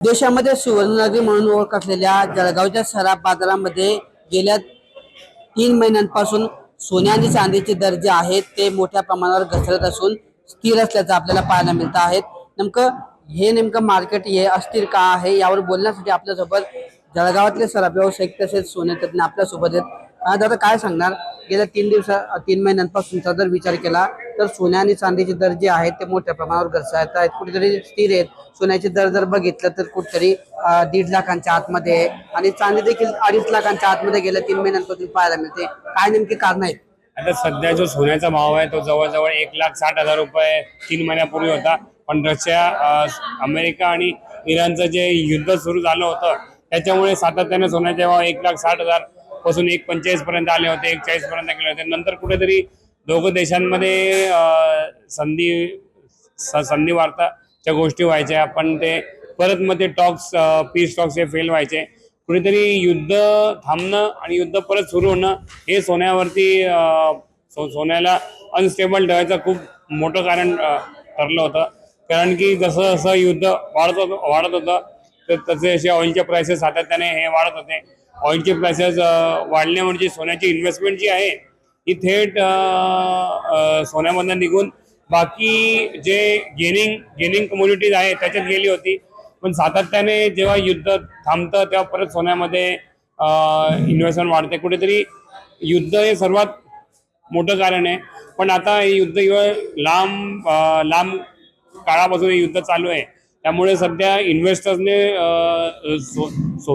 देशामध्ये सुवर्णनगरी म्हणून ओळख असलेल्या जळगावच्या सराफ बाजारामध्ये गेल्या 3 महिन्यांपासून सोने आणि चांदीचे दर जे आहेत ते मोठ्या प्रमाणावर घसरत असून स्थिर असल्याचं आपल्याला पाहायला मिळत आहे। नेमकं मार्केट हे अस्थिर का आहे यावर बोलण्यासाठी आपल्यासोबत जळगावातले सराफ व्यावसायिक तसेच सोने तज्ञ आपल्यासोबत आहेत। दादा काय सांगणार, गेल्या 3 महिन्यांपासूनचा जर विचार केला तर सोने आणि चांदीचे दर जे आहेत ते मोठ्या प्रमाणावर घसरत आहेत, कुठेतरी स्थिर आहेत। सोन्याचे दर जर बघितलं तर कुठेतरी 1.5 लाखांच्या आतमध्ये आहे आणि चांदी देखील 2.5 लाखांच्या आतमध्ये गेल्या 3 महिन्यांपासून पाहायला मिळते। काय नेमकी कारण आहेत? आता सध्या जो सोन्याचा भाव आहे तो जवळजवळ 1,60,000 रुपये 3 महिन्यापूर्वी होता। पण रशिया, अमेरिका आणि इराणचं जे युद्ध सुरू झालं होतं त्याच्यामुळे सातत्याने सोन्याचे भाव 1,60,000 पासून 1,45 पर्यंत आले होते, 1,40 पर्यंत गेले होते। नंतर कुठेतरी दोघं देशांमध्ये संधी वार्ताच्या गोष्टी व्हायच्या, पण ते परत मग ते पीस टॉक्स हे फेल व्हायचे। कुठेतरी युद्ध थांबणं आणि युद्ध परत सुरू होणं हे सोन्यावरती सोन्याला अनस्टेबल ठेवायचं खूप मोठं कारण ठरलं होतं। कारण की जसं जसं युद्ध वाढत होतं तर तसे असे ऑइलचे प्राइसेस सातत्याने हे वाढत होते। ऑइलचे प्राइसेस वाढले म्हणजे सोन्याची इन्व्हेस्टमेंट जी आहे ही थेट सोन्यामधून निघून बाकी जे गेनिंग कमोडिटीज आहे त्याच्यात गेली होती। पण सातत्याने जेव्हा युद्ध थांबतं तेव्हा परत सोन्यामध्ये इन्व्हेस्टमेंट वाढते। कुठेतरी युद्ध हे सर्वात मोठं कारण आहे, पण आता हे युद्ध लांब काळापासून युद्ध चालू आहे, त्यामुळे सध्या इन्व्हेस्टर्सने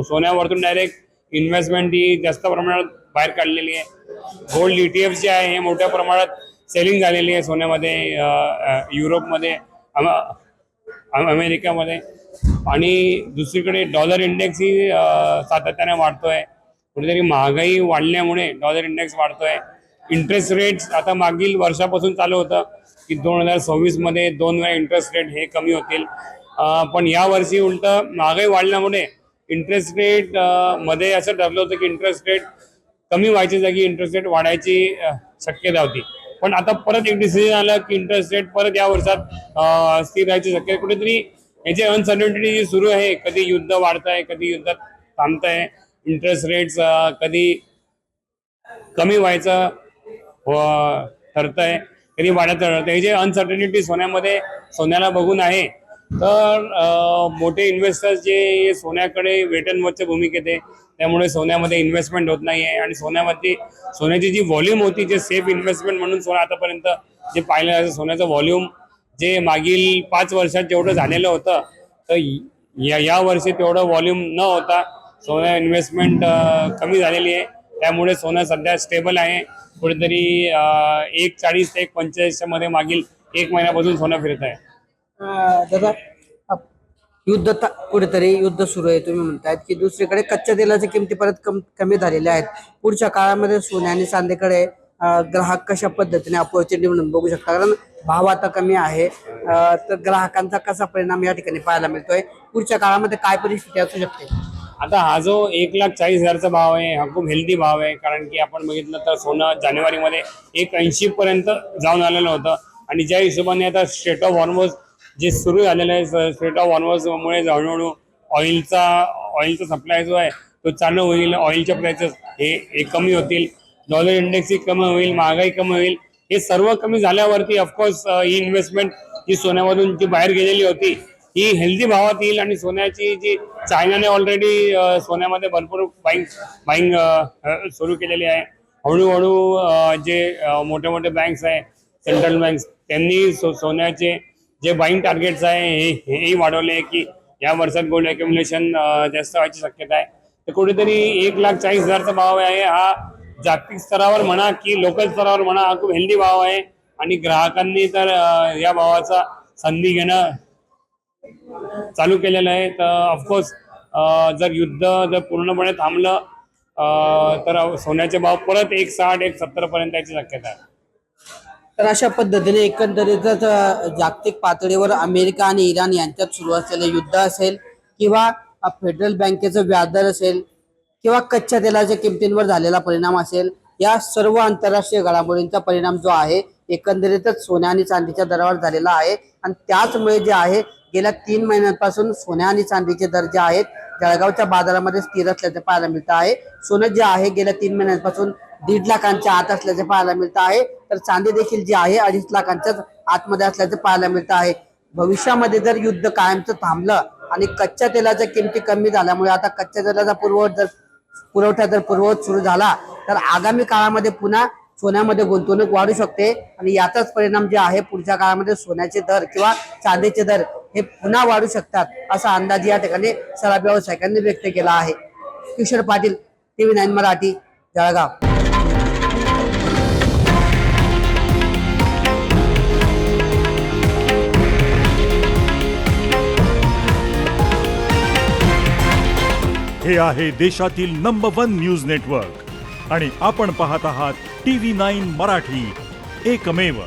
सोन्यावरतून डायरेक्ट इन्व्हेस्टमेंट ही जास्त प्रमाणात बाहेर काढलेली आहे। गोल्ड ETF जे आहे हे मोठ्या प्रमाणात सेलिंग झालेली आहे सोन्यामध्ये, युरोपमध्ये, अमेरिकेमध्ये। आणि दुसरीकडे डॉलर इंडेक्स ही सातत्याने वाढतोय। कुठेतरी महागाई वाढल्यामुळे डॉलर इंडेक्स वाढतोय। इंटरेस्ट रेट्स आता मागील वर्षापासून चालू होतं की 2026 मध्ये 2 वेळा इंटरेस्ट रेट हे कमी होतील, पण या वर्षी उलट महागाई वाढल्यामुळे इंटरेस्ट रेट मध्ये असं ठरलं होतं की इंटरेस्ट रेट कमी व्हायची जागी इंटरेस्ट रेट वाढायची शक्यता होती। पण आता परत एक डिसिजन आलं की इंटरेस्ट रेट परत या वर्षात स्थिर राहायची शक्यता। कुठेतरी याची अनसर्टनिटी जी सुरू आहे, कधी युद्ध वाढत आहे, कधी युद्ध थांबत आहे, इंटरेस्ट रेट्स कधी कमी व्हायचं ठरतंय, कधी वाढत ठरतंय। जे अनसर्टनिटी सोन्याला बघून आहे, तर मोठे इन्व्हेस्टर्स जे सोन्याकडे वेट अँड वॉचच्या भूमिकेत आहे, त्यामुळे सोन्यामध्ये इन्व्हेस्टमेंट होत नाही आहे। आणि सोन्याची जी व्हॉल्यूम होती, जे सेफ इन्व्हेस्टमेंट म्हणून सोनं आतापर्यंत जे पाहिलं, सोन्याचं व्हॉल्यूम जे मागील 5 वर्षात जेवढं झालेलं होतं, तर या वर्षी तेवढं व्हॉल्यूम न होता सोन्या इन्व्हेस्टमेंट कमी झालेली आहे। त्यामुळे सोनं सध्या स्टेबल आहे। कुठेतरी 1,40 ते 1,45 मध्ये मागील 1 महिन्यापासून सोनं फिरत आहे। दादा, कुठेतरी युद्ध सुरू आहे, तुम्ही म्हणतायत की दुसरीकडे कच्च्या तेलाच्या किमती परत कमी झालेल्या आहेत। पुढच्या काळामध्ये सोने आणि चांदीकडे ग्राहक कशा पद्धतीने अपॉर्च्युनिटी म्हणून बघू शकता, कारण भाव आता कमी आहे, तर ग्राहकांचा कसा परिणाम या ठिकाणी पाहायला मिळतोय? पुढच्या काळामध्ये काय परिस्थिती असू शकते? आता हा जो 1,40,000चा भाव आहे हा खूप हेल्दी भाव आहे, कारण की आपण बघितलं तर सोनं जानेवारीमध्ये 1,80 पर्यंत जाऊन आलेलं होतं। आणि ज्या हिशोबाने आता स्ट्रेट ऑफ हॉर्मोज जे सुरू झालेलं आहे, स्ट्रेट ऑफ हॉर्मोजमुळे हळूहळू ऑइलचा सप्लाय जो आहे तो चालू होईल, ऑइलचे प्राइसेस हे कमी होतील, डॉलर इंडेक्स ही कमी होईल, महागाई कमी होईल। हे सर्व कमी झाल्यावरती ऑफकोर्स ही इन्व्हेस्टमेंट जी सोन्यामधून जी बाहेर गेलेली होती ही हेल्दी भावात येईल। आणि सोन्याची जी चायनाने ऑलरेडी सोन्यामध्ये भरपूर बाईंग सुरू केलेली आहे। हळूहळू जे मोठे मोठे बँक्स आहे, सेंट्रल बँक्स, त्यांनी सोन्याचे जे बाईंग टार्गेट्स आहे हेही वाढवले की या वर्षात गोल्ड अक्युमुलेशन जास्त व्हायची शक्यता आहे। तर कुठेतरी 1,40,000चा भाव आहे हा जागतिक स्तरावर म्हणा की लोकल स्तरावर म्हणा हा खूप हेल्दी भाव आहे। आणि ग्राहकांनी तर या भावाचा संधी घेणं चालू केलेलं आहे। तर ऑफकोर्स जर युद्ध पूर्णपणे थांबलं तर सोन्याचे भाव परत 1,60 1,70 पर्यंत याची शक्यता आहे। तर अशा पद्धतीने एकंदरीतच जागतिक पातळीवर अमेरिका आणि इराण यांच्यात सुरू असलेलं युद्ध असेल किंवा फेडरल बँकेचं व्याजदर असेल किंवा कच्च्या तेलाच्या किमतींवर झालेला परिणाम असेल, या सर्व आंतरराष्ट्रीय घडामोडींचा परिणाम जो आहे एकंदरीतच सोन्या आणि चांदीच्या दरावर झालेला आहे। आणि त्याचमुळे जे आहे गेल्या 3 महिन्यांपासून सोन्या आणि चांदीचे दर जे आहेत जळगावच्या बाजारामध्ये स्थिर असल्याचे पाहायला मिळत आहे. सोनं जे आहे गेल्या 3 महिन्यांपासून 1.5 लाखांच्या आत असल्याचे पाहायला मिळत आहे, तर चांदी देखील जी आहे 2.5 लाखांच्या आतमध्ये असल्याचे पाहायला मिळत आहे. भविष्यामध्ये जर युद्ध कायमचं थांबलं आणि कच्च्या तेलाच्या किमती कमी झाल्यामुळे आता कच्च्या तेलाचा पुरवठा जर पूर्ववत सुरू झाला तर आगामी काळामध्ये पुन्हा सोन्यामध्ये गुंतवणूक वाढू शकते आणि याचाच परिणाम जे आहे पुढच्या काळामध्ये सोन्याचे दर किंवा चांदीचे दर हे पुन्हा वाढू शकतात असा अंदाज या ठिकाणी सराफ व्यावसायिकांनी व्यक्त केला आहे. किशोर पाटील, TV9 मराठी, जळगाव. हे आहे देशातील नंबर 1 न्यूज नेटवर्क आणि आपण पाहत आहात TV9 मराठी, एकमेव.